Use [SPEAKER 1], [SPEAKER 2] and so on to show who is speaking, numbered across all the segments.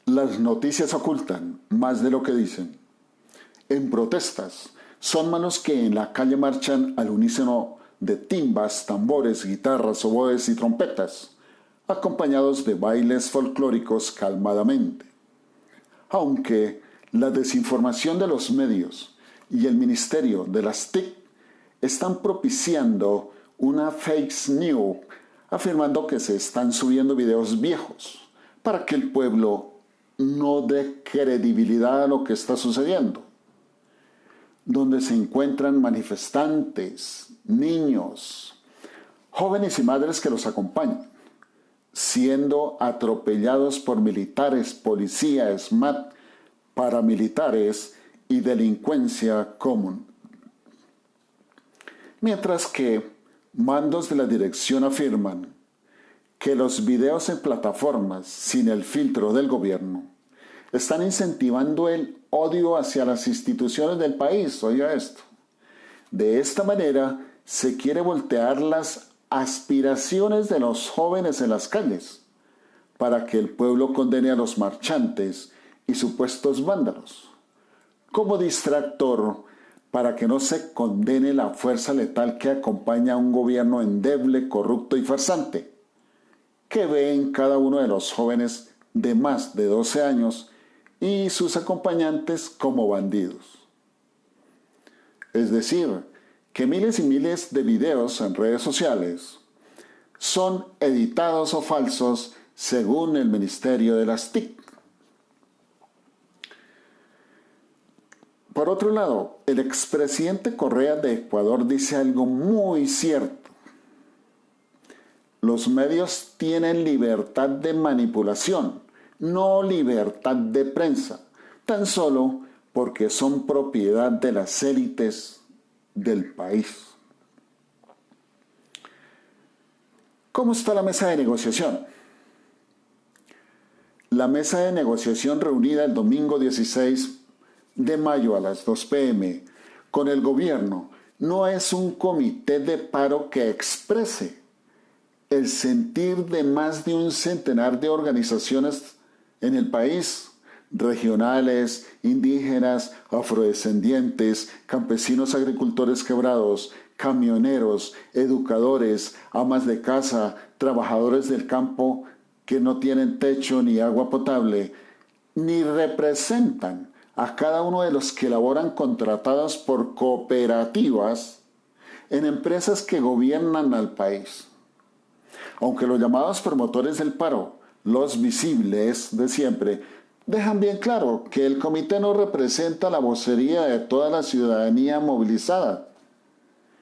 [SPEAKER 1] Las noticias ocultan más de lo que dicen. En protestas, son manos que en la calle marchan al unísono de timbas, tambores, guitarras, oboes y trompetas, acompañados de bailes folclóricos calmadamente. Aunque la desinformación de los medios y el Ministerio de las TIC están propiciando una fake news afirmando que se están subiendo videos viejos para que el pueblo no dé credibilidad a lo que está sucediendo, donde se encuentran manifestantes, niños, jóvenes y madres que los acompañan, siendo atropellados por militares, policías, SMAT, paramilitares y delincuencia común. Mientras que mandos de la dirección afirman que los videos en plataformas sin el filtro del gobierno están incentivando el odio hacia las instituciones del país. Oiga esto. De esta manera se quiere voltear las aspiraciones de los jóvenes en las calles para que el pueblo condene a los marchantes y supuestos vándalos como distractor para que no se condene la fuerza letal que acompaña a un gobierno endeble, corrupto y farsante, que ve en cada uno de los jóvenes de más de 12 años y sus acompañantes como bandidos. Es decir, que miles y miles de videos en redes sociales son editados o falsos según el Ministerio de las TIC. Por otro lado, el expresidente Correa de Ecuador dice algo muy cierto. Los medios tienen libertad de manipulación, no libertad de prensa, tan solo porque son propiedad de las élites del país. ¿Cómo está la mesa de negociación? La mesa de negociación reunida el domingo 16 de mayo a las 2 p.m. con el gobierno no es un comité de paro que exprese el sentir de más de un centenar de organizaciones en el país, regionales, indígenas, afrodescendientes, campesinos agricultores quebrados, camioneros, educadores, amas de casa, trabajadores del campo que no tienen techo ni agua potable, ni representan a cada uno de los que laboran contratados por cooperativas en empresas que gobiernan al país. Aunque los llamados promotores del paro, los visibles de siempre, dejan bien claro que el comité no representa la vocería de toda la ciudadanía movilizada.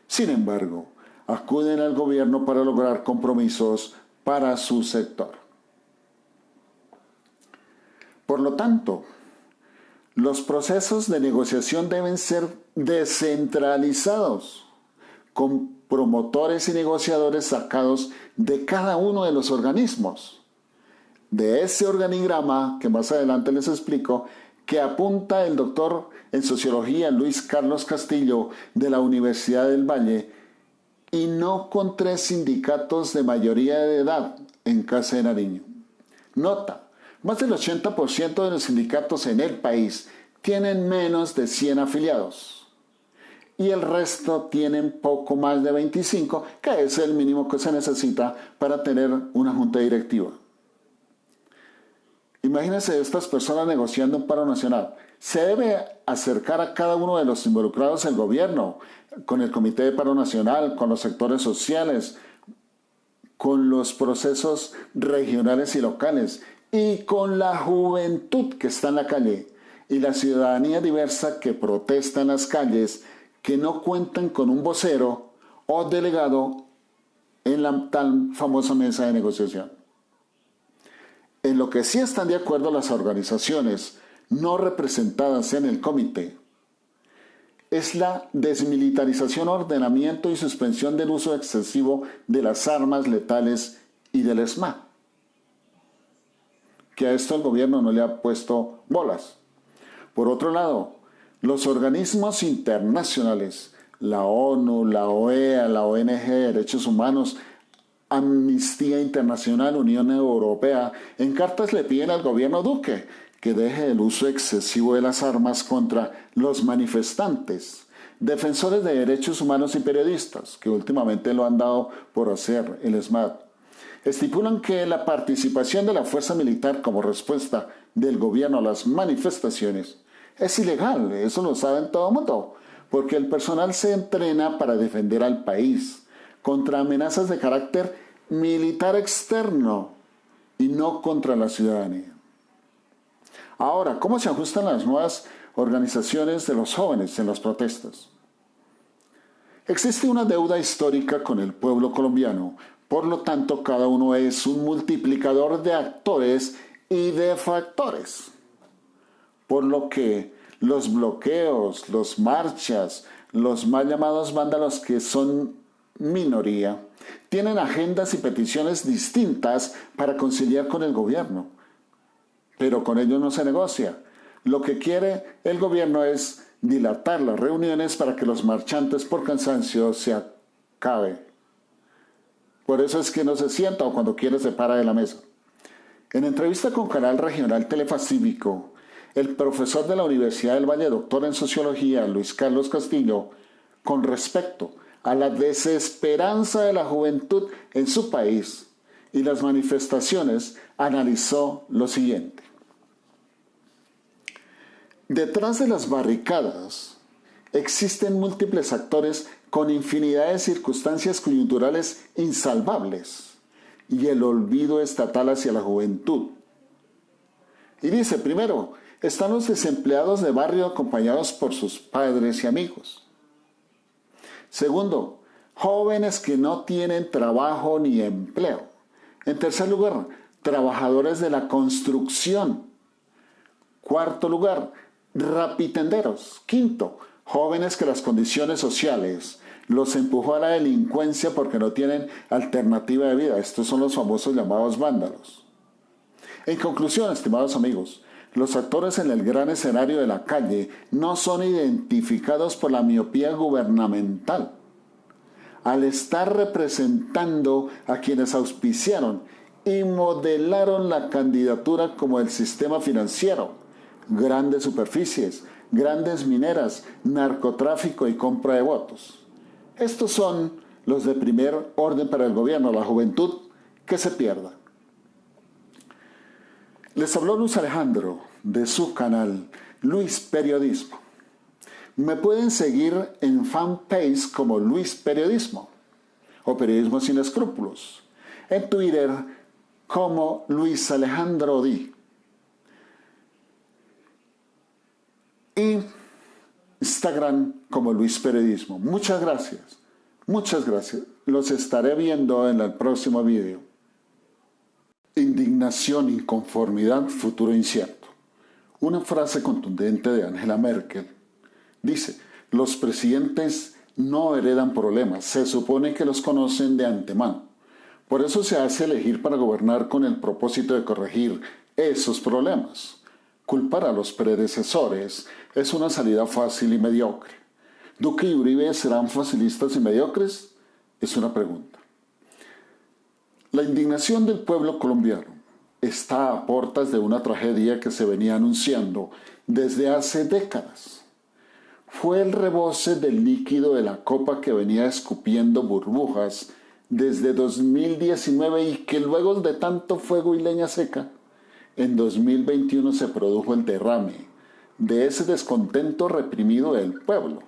[SPEAKER 1] Sin embargo, acuden al gobierno para lograr compromisos para su sector. Por lo tanto, los procesos de negociación deben ser descentralizados, con promotores y negociadores sacados de cada uno de los organismos. De ese organigrama, que más adelante les explico, que apunta el doctor en sociología Luis Carlos Castillo de la Universidad del Valle, y no con 3 sindicatos de mayoría de edad en Casa de Nariño. Nota. Más del 80% de los sindicatos en el país tienen menos de 100 afiliados y el resto tienen poco más de 25, que es el mínimo que se necesita para tener una junta directiva. Imagínense estas personas negociando un paro nacional. Se debe acercar a cada uno de los involucrados el gobierno, con el Comité de Paro Nacional, con los sectores sociales, con los procesos regionales y locales, y con la juventud que está en la calle y la ciudadanía diversa que protesta en las calles, que no cuentan con un vocero o delegado en la tan famosa mesa de negociación. En lo que sí están de acuerdo las organizaciones no representadas en el comité es la desmilitarización, ordenamiento y suspensión del uso excesivo de las armas letales y del ESMAD, que a esto el gobierno no le ha puesto bolas. Por otro lado, los organismos internacionales, la ONU, la OEA, la ONG de Derechos Humanos, Amnistía Internacional, Unión Europea, en cartas le piden al gobierno Duque que deje el uso excesivo de las armas contra los manifestantes, defensores de derechos humanos y periodistas, que últimamente lo han dado por hacer el ESMAD. Estipulan que la participación de la fuerza militar como respuesta del gobierno a las manifestaciones es ilegal, eso lo sabe todo el mundo, porque el personal se entrena para defender al país contra amenazas de carácter militar externo y no contra la ciudadanía. Ahora, ¿cómo se ajustan las nuevas organizaciones de los jóvenes en las protestas? Existe una deuda histórica con el pueblo colombiano, por lo tanto cada uno es un multiplicador de actores y de factores. Por lo que los bloqueos, las marchas, los mal llamados vándalos que son minoría, tienen agendas y peticiones distintas para conciliar con el gobierno. Pero con ellos no se negocia. Lo que quiere el gobierno es dilatar las reuniones para que los marchantes por cansancio se acabe. Por eso es que no se sienta o cuando quiere se para de la mesa. En entrevista con Canal Regional Telefacífico, el profesor de la Universidad del Valle, doctor en Sociología, Luis Carlos Castillo, con respecto a la desesperanza de la juventud en su país y las manifestaciones, analizó lo siguiente. Detrás de las barricadas existen múltiples actores con infinidad de circunstancias coyunturales insalvables y el olvido estatal hacia la juventud. Y dice, primero, están los desempleados de barrio acompañados por sus padres y amigos. Segundo, jóvenes que no tienen trabajo ni empleo. En tercer lugar, trabajadores de la construcción. Cuarto lugar, rapitenderos. Quinto, jóvenes que las condiciones sociales los empujó a la delincuencia porque no tienen alternativa de vida. Estos son los famosos llamados vándalos. En conclusión, estimados amigos, los actores en el gran escenario de la calle no son identificados por la miopía gubernamental. Al estar representando a quienes auspiciaron y modelaron la candidatura como el sistema financiero, grandes superficies, grandes mineras, narcotráfico y compra de votos. Estos son los de primer orden para el gobierno, la juventud que se pierda. Les habló Luis Alejandro de su canal Luis Periodismo. Me pueden seguir en fanpage como Luis Periodismo o Periodismo Sin Escrúpulos. En Twitter como Luis Alejandro Di. Y Instagram como Luis Periodismo. Muchas gracias. Muchas gracias. Los estaré viendo en el próximo video. Indignación, inconformidad, futuro incierto. Una frase contundente de Angela Merkel. Dice, los presidentes no heredan problemas, se supone que los conocen de antemano. Por eso se hace elegir para gobernar con el propósito de corregir esos problemas. Culpar a los predecesores es una salida fácil y mediocre. ¿Duque y Uribe serán facilistas y mediocres? Es una pregunta. La indignación del pueblo colombiano está a puertas de una tragedia que se venía anunciando desde hace décadas. Fue el rebose del líquido de la copa que venía escupiendo burbujas desde 2019 y que luego de tanto fuego y leña seca, en 2021 se produjo el derrame de ese descontento reprimido del pueblo.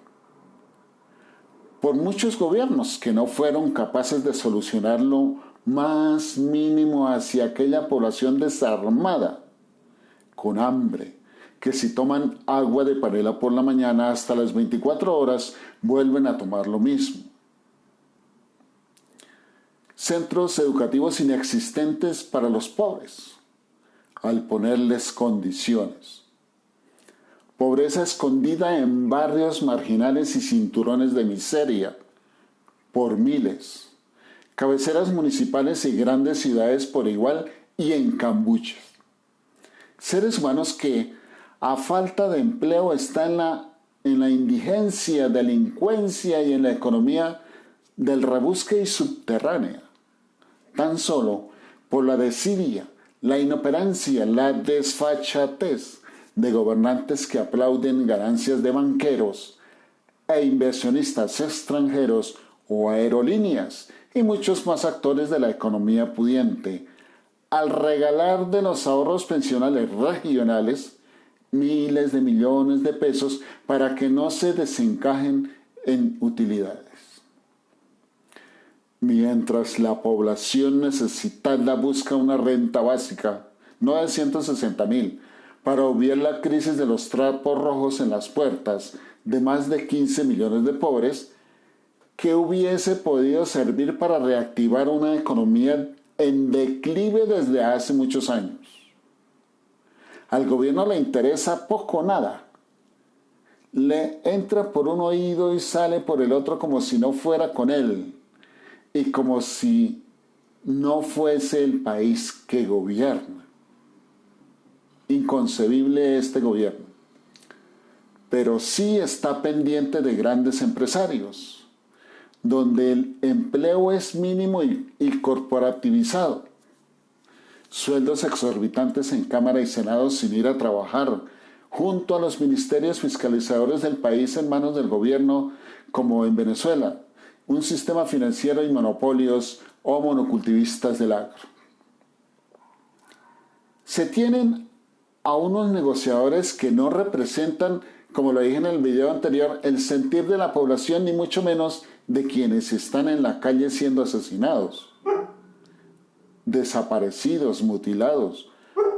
[SPEAKER 1] Por muchos gobiernos que no fueron capaces de solucionar lo más mínimo hacia aquella población desarmada, con hambre, que si toman agua de panela por la mañana hasta las 24 horas vuelven a tomar lo mismo. Centros educativos inexistentes para los pobres, al ponerles condiciones. Pobreza escondida en barrios marginales y cinturones de miseria, por miles. Cabeceras municipales y grandes ciudades por igual y en cambuches. Seres humanos que, a falta de empleo, están en la indigencia, delincuencia y en la economía del rebusque y subterránea. tan solo por la desidia, la inoperancia, la desfachatez de gobernantes que aplauden ganancias de banqueros e inversionistas extranjeros o aerolíneas y muchos más actores de la economía pudiente, al regalar de los ahorros pensionales regionales miles de millones de pesos para que no se desencajen en utilidades. Mientras la población necesitada busca una renta básica, no de 160.000, para obviar la crisis de los trapos rojos en las puertas de más de 15 millones de pobres, que hubiese podido servir para reactivar una economía en declive desde hace muchos años. Al gobierno le interesa poco o nada. Le entra por un oído y sale por el otro como si no fuera con él y como si no fuese el país que gobierna. Inconcebible este gobierno. Pero sí está pendiente de grandes empresarios, donde el empleo es mínimo y corporativizado. Sueldos exorbitantes en Cámara y Senado sin ir a trabajar, junto a los ministerios fiscalizadores del país en manos del gobierno, como en Venezuela, un sistema financiero y monopolios o monocultivistas del agro. Se tienen a unos negociadores que no representan, como lo dije en el video anterior, el sentir de la población, ni mucho menos de quienes están en la calle siendo asesinados, desaparecidos, mutilados,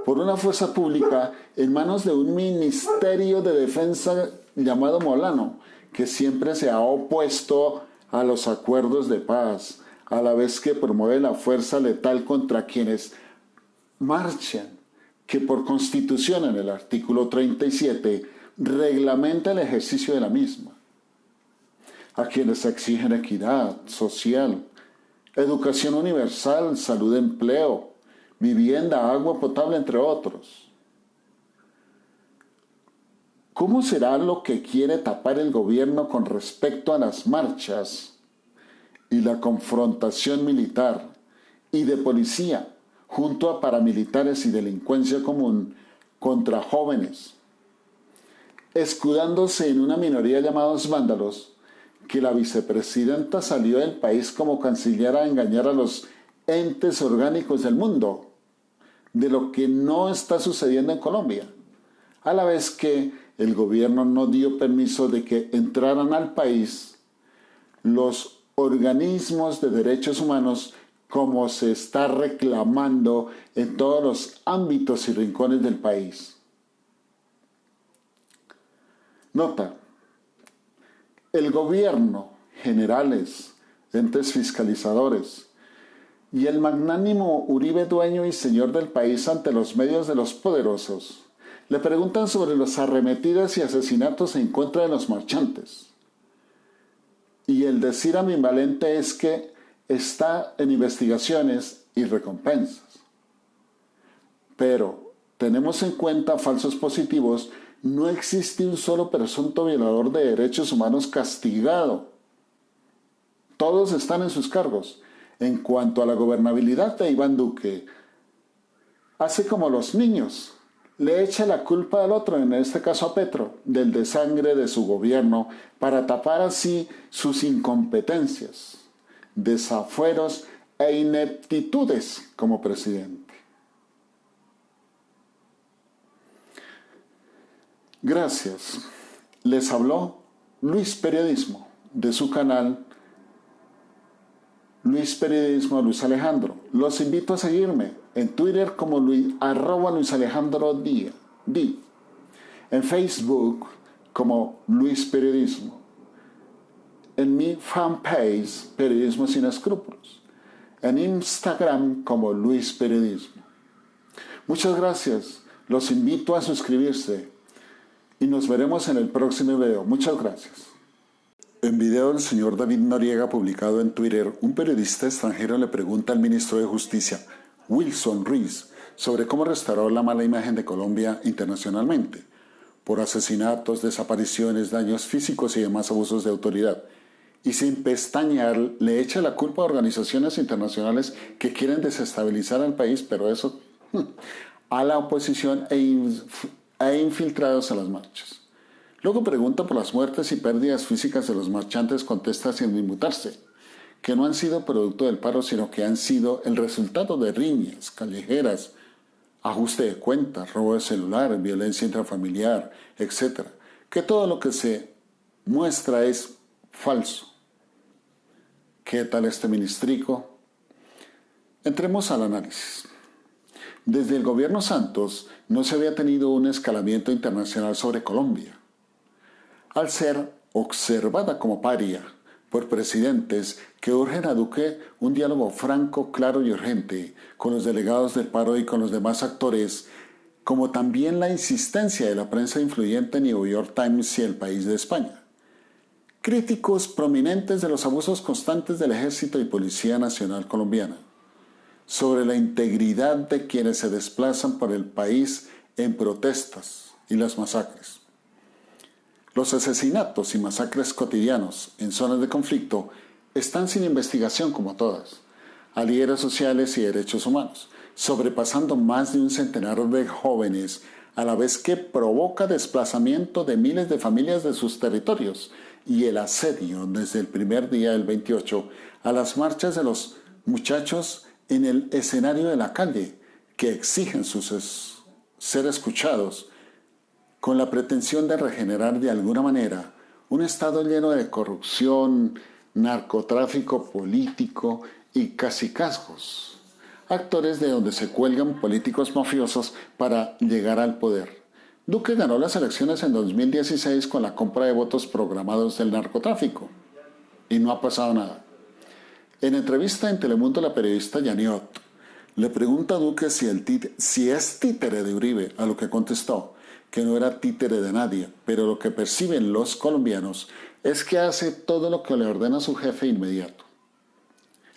[SPEAKER 1] por una fuerza pública en manos de un ministerio de defensa llamado Molano, que siempre se ha opuesto a los acuerdos de paz, a la vez que promueve la fuerza letal contra quienes marchan, que por constitución en el artículo 37 reglamenta el ejercicio de la misma, a quienes exigen equidad social, educación universal, salud, empleo, vivienda, agua potable, entre otros. ¿Cómo será lo que quiere tapar el gobierno con respecto a las marchas y la confrontación militar y de policía junto a paramilitares y delincuencia común contra jóvenes, escudándose en una minoría llamados vándalos, que la vicepresidenta salió del país como canciller a engañar a los entes orgánicos del mundo de lo que no está sucediendo en Colombia, a la vez que el gobierno no dio permiso de que entraran al país los organismos de derechos humanos como se está reclamando en todos los ámbitos y rincones del país. Nota: el gobierno, generales, entes fiscalizadores y el magnánimo Uribe, dueño y señor del país ante los medios de los poderosos, le preguntan sobre las arremetidas y asesinatos en contra de los marchantes. Y el decir ambivalente es que está en investigaciones y recompensas. Pero tenemos en cuenta falsos positivos. No existe un solo presunto violador de derechos humanos castigado. Todos están en sus cargos. En cuanto a la gobernabilidad de Iván Duque, hace como los niños, le echa la culpa al otro, en este caso a Petro, del desangre de su gobierno, para tapar así sus incompetencias, desafueros e ineptitudes como presidente. Gracias. Les habló Luis Periodismo, de su canal Luis Periodismo Luis Alejandro. Los invito a seguirme en Twitter como @LuisAlejandroD, en Facebook como Luis Periodismo, en mi fanpage Periodismo Sin Escrúpulos, en Instagram como Luis Periodismo. Muchas gracias. Los invito a suscribirse y nos veremos en el próximo video. Muchas gracias. En video del señor David Noriega, publicado en Twitter, un periodista extranjero le pregunta al ministro de Justicia, Wilson Ruiz, sobre cómo restaurar la mala imagen de Colombia internacionalmente, por asesinatos, desapariciones, daños físicos y demás abusos de autoridad. y sin pestañear le echa la culpa a organizaciones internacionales que quieren desestabilizar al país, pero eso a la oposición e infiltrados a las marchas. Luego pregunta por las muertes y pérdidas físicas de los marchantes, contesta sin inmutarse, que no han sido producto del paro, sino que han sido el resultado de riñas callejeras, ajuste de cuentas, robo de celular, violencia intrafamiliar, etc. Que todo lo que se muestra es falso. ¿Qué tal este ministrico? Entremos al análisis. Desde el gobierno Santos no se había tenido un escalamiento internacional sobre Colombia. Al ser observada como paria por presidentes que urgen a Duque un diálogo franco, claro y urgente con los delegados del paro y con los demás actores, como también la insistencia de la prensa influyente New York Times y El País de España. Críticos prominentes de los abusos constantes del Ejército y Policía Nacional Colombiana, sobre la integridad de quienes se desplazan por el país en protestas y las masacres. Los asesinatos y masacres cotidianos en zonas de conflicto están sin investigación como todas, a líderes sociales y derechos humanos, sobrepasando más de un centenar de jóvenes, a la vez que provoca desplazamiento de miles de familias de sus territorios y el asedio desde el primer día del 28 a las marchas de los muchachos en el escenario de la calle que exigen ser escuchados con la pretensión de regenerar de alguna manera un Estado lleno de corrupción, narcotráfico político y cacicazgos, actores de donde se cuelgan políticos mafiosos para llegar al poder. Duque ganó las elecciones en 2016 con la compra de votos programados del narcotráfico y no ha pasado nada. En entrevista en Telemundo, la periodista Yaniot le pregunta a Duque si es títere de Uribe, a lo que contestó que no era títere de nadie, pero lo que perciben los colombianos es que hace todo lo que le ordena su jefe inmediato.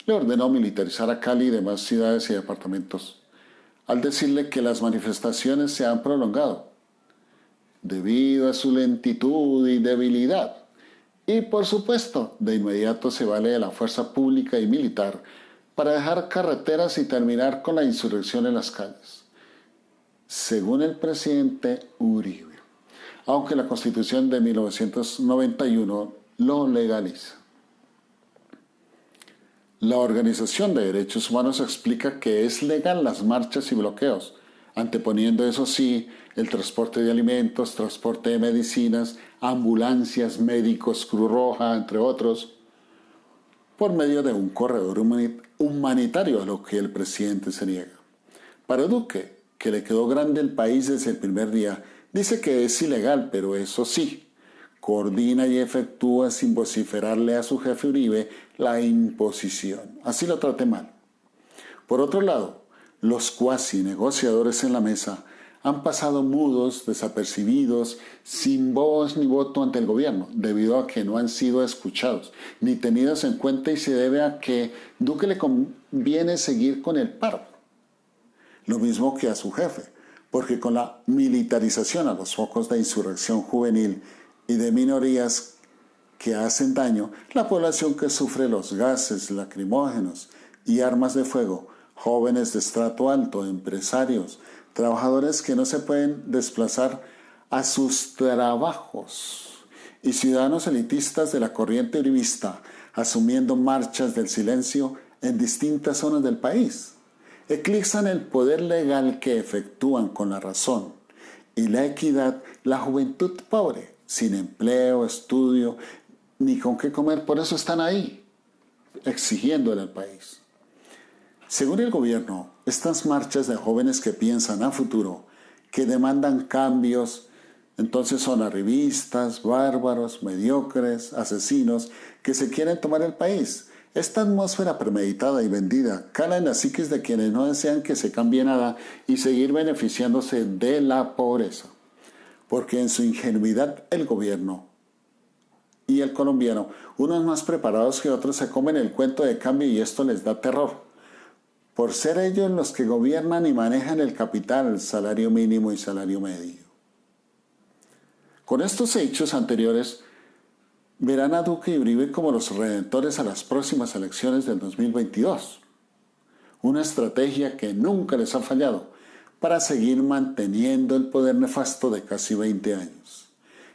[SPEAKER 1] Le ordenó militarizar a Cali y demás ciudades y departamentos, al decirle que las manifestaciones se han prolongado, debido a su lentitud y debilidad. Y por supuesto, de inmediato se vale de la fuerza pública y militar para dejar carreteras y terminar con la insurrección en las calles, según el presidente Uribe, aunque la Constitución de 1991 lo legaliza. La Organización de Derechos Humanos explica que es legal las marchas y bloqueos, anteponiendo eso sí el transporte de alimentos, transporte de medicinas, ambulancias, médicos, Cruz Roja, entre otros, por medio de un corredor humanitario, a lo que el presidente se niega. Para Duque, que le quedó grande el país desde el primer día, dice que es ilegal, pero eso sí, coordina y efectúa sin vociferarle a su jefe Uribe la imposición. Así lo trate mal. Por otro lado, los cuasi negociadores en la mesa han pasado mudos, desapercibidos, sin voz ni voto ante el gobierno, debido a que no han sido escuchados ni tenidos en cuenta, y se debe a que Duque le conviene seguir con el paro. Lo mismo que a su jefe, porque con la militarización a los focos de insurrección juvenil y de minorías que hacen daño, la población que sufre los gases lacrimógenos y armas de fuego, jóvenes de estrato alto, empresarios, trabajadores que no se pueden desplazar a sus trabajos y ciudadanos elitistas de la corriente uribista asumiendo marchas del silencio en distintas zonas del país, eclipsan el poder legal que efectúan con la razón y la equidad la juventud pobre, sin empleo, estudio, ni con qué comer. Por eso están ahí, exigiéndole al país. Según el gobierno, estas marchas de jóvenes que piensan a futuro, que demandan cambios, entonces son arribistas, bárbaros, mediocres, asesinos, que se quieren tomar el país. Esta atmósfera premeditada y vendida cala en las psiques de quienes no desean que se cambie nada y seguir beneficiándose de la pobreza. Porque en su ingenuidad el gobierno y el colombiano, unos más preparados que otros, se comen el cuento de cambio y esto les da terror, por ser ellos los que gobiernan y manejan el capital, salario mínimo y salario medio. Con estos hechos anteriores, verán a Duque y Uribe como los redentores a las próximas elecciones del 2022. Una estrategia que nunca les ha fallado para seguir manteniendo el poder nefasto de casi 20 años.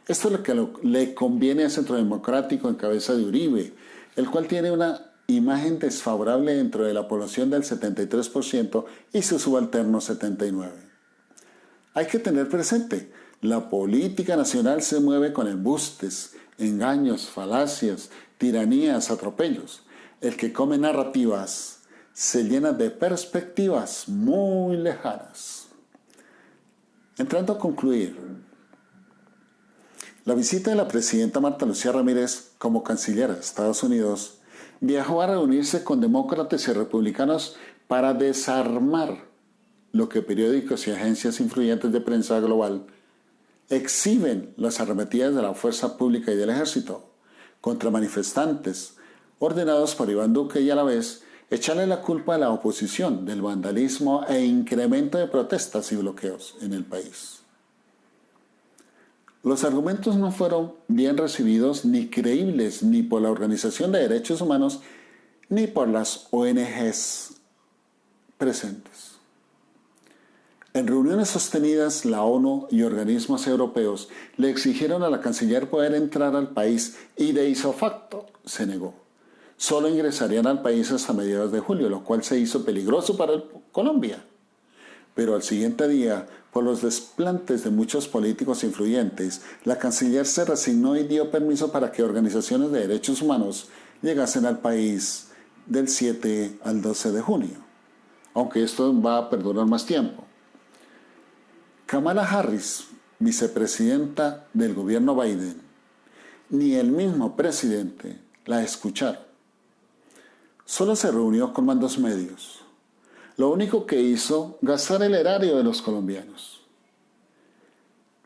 [SPEAKER 1] Esto es lo que le conviene al Centro Democrático en cabeza de Uribe, el cual tiene una imagen desfavorable dentro de la población del 73% y su subalterno 79%. Hay que tener presente, la política nacional se mueve con embustes, engaños, falacias, tiranías, atropellos. El que come narrativas se llena de perspectivas muy lejanas. Entrando a concluir, la visita de la presidenta Marta Lucía Ramírez como canciller a Estados Unidos viajó a reunirse con demócratas y republicanos para desarmar lo que periódicos y agencias influyentes de prensa global exhiben las arremetidas de la fuerza pública y del ejército contra manifestantes ordenados por Iván Duque y a la vez echarle la culpa a la oposición del vandalismo e incremento de protestas y bloqueos en el país. Los argumentos no fueron bien recibidos ni creíbles ni por la Organización de Derechos Humanos ni por las ONGs presentes. En reuniones sostenidas, la ONU y organismos europeos le exigieron a la canciller poder entrar al país y de ipso facto se negó. Solo ingresarían al país hasta mediados de julio, lo cual se hizo peligroso para Colombia. Pero al siguiente día, por los desplantes de muchos políticos influyentes, la canciller se resignó y dio permiso para que organizaciones de derechos humanos llegasen al país del 7 al 12 de junio, aunque esto va a perdurar más tiempo. Kamala Harris, vicepresidenta del gobierno Biden, ni el mismo presidente la escucharon. Solo se reunió con mandos medios. Lo único que hizo, gastar el erario de los colombianos.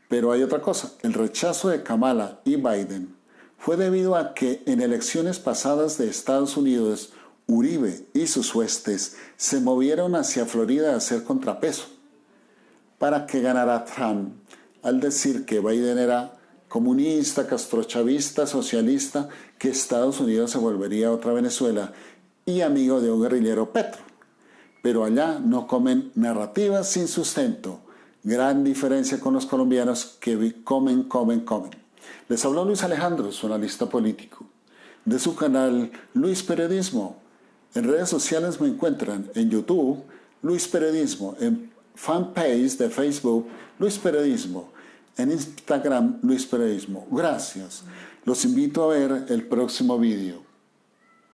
[SPEAKER 1] Pero hay otra cosa, el rechazo de Kamala y Biden fue debido a que en elecciones pasadas de Estados Unidos, Uribe y sus huestes se movieron hacia Florida a hacer contrapeso para que ganara Trump, al decir que Biden era comunista, castrochavista, socialista, que Estados Unidos se volvería otra Venezuela y amigo de un guerrillero Petro. Pero allá no comen narrativas sin sustento. Gran diferencia con los colombianos que comen. Les habló Luis Alejandro, su analista político, de su canal Luis Periodismo. En redes sociales me encuentran en YouTube, Luis Periodismo, en fanpage de Facebook, Luis Periodismo, en Instagram, Luis Periodismo. Gracias. Los invito a ver el próximo vídeo.